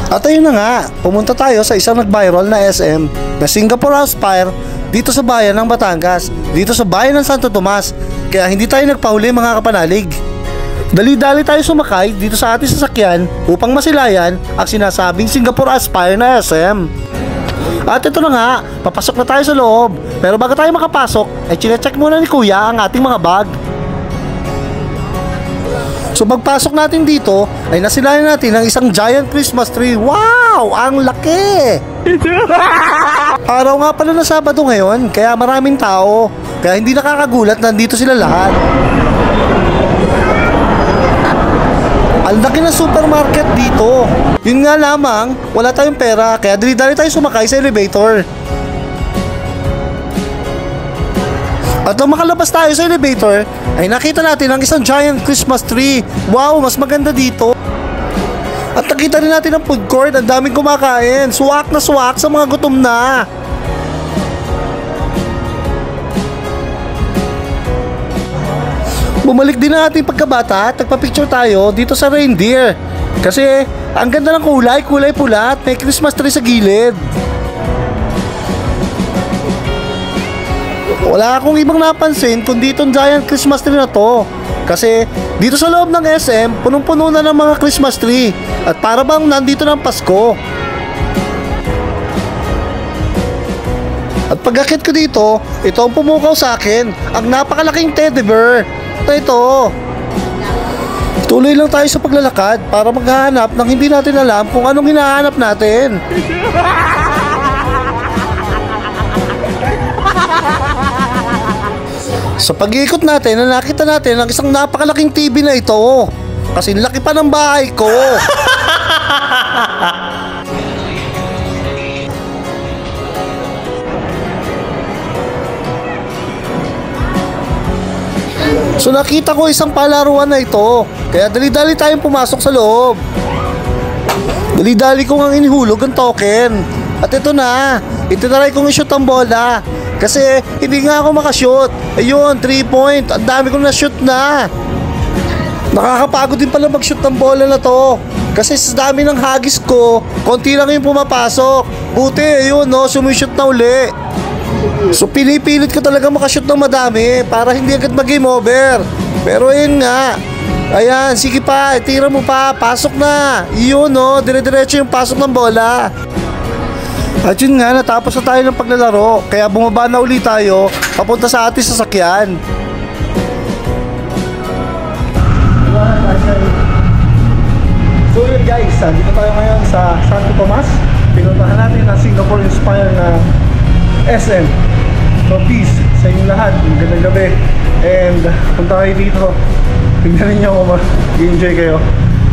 At ayun na nga, pumunta tayo sa isang nag-viral na SM na Singapore Aspire dito sa bayan ng Batangas, dito sa bayan ng Santo Tomas. Kaya hindi tayo nagpahuli mga kapanalig. Dali-dali tayo sumakay dito sa ating sasakyan upang masilayan ang sinasabing Singapore Aspire na SM. At ito na nga, papasok na tayo sa loob. Pero bago tayo makapasok, ay chinecheck muna ni Kuya ang ating mga bag. So pagpasok natin dito, ay nasilayan natin ang isang giant Christmas tree. Wow! Ang laki! Araw nga pala na Sabado ngayon, kaya maraming tao. Kaya hindi nakakagulat na nandito sila lahat. Ang laki ng supermarket dito. Yun nga lamang, wala tayong pera, kaya dali-dali tayo sumakay sa elevator. At nung makalabas tayo sa elevator, ay nakita natin ang isang giant Christmas tree. Wow, mas maganda dito. At nakita rin natin ang food court, ang daming kumakain. Suwak na suwak sa mga gutom na. Bumalik din na ating pagkabata at nagpa-picture tayo dito sa reindeer. Kasi ang ganda ng kulay pula at may Christmas tree sa gilid. Wala akong ibang napansin kundi itong giant Christmas tree na to. Kasi dito sa loob ng SM, punong-puno na ng mga Christmas tree. At para bang nandito ng Pasko. At pag-akit ko dito, ito ang pumukaw sa akin, ang napakalaking teddy bear. Ito. Tuloy lang tayo sa paglalakad para maghahanap ng hindi natin alam kung anong hinahanap natin. Sa pag-iikot natin, nakita natin ang isang napakalaking TV na ito. Kasi laki pa ng bahay ko. So nakita ko isang palaruan na ito. Kaya dali-dali tayong pumasok sa loob. Dali-dali ko ngang inihulog ang token. At ito na, itinry kong i-shoot ang bola. Kasi hindi nga ako makashoot. Ayun, 3 point. Ang dami kong na-shoot na. Nakakapagod din pala mag-shoot ng bola na to. Kasi sa dami ng hagis ko, konti lang yung pumapasok. Buti, ayun no, sumishoot na uli. So pinipilit ko talaga makashoot ng madami para hindi agad mag-game over. Pero ayun nga. Ayan, sige pa, tira mo pa, pasok na. Yun no, dire-diretso yung pasok ng bola. At yun nga, natapos na tayo ng paglalaro. Kaya bumaba na uli tayo papunta sa ating sasakyan. So yun guys, dito tayo ngayon sa Santo Tomas. Pinuntahan natin ang Singapore Inspire na SM. So peace sa inyong lahat, magandang gabi. And punta kayo dito, tignan ninyo kung mag-enjoy kayo.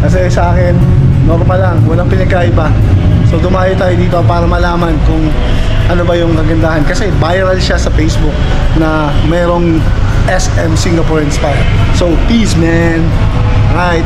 Kasi sa akin, normal lang, walang pinagkaiba. So dumayo tayo dito para malaman kung ano ba yung kagandahan. Kasi viral siya sa Facebook na mayroong SM Singapore Inspire. So peace man. Alright.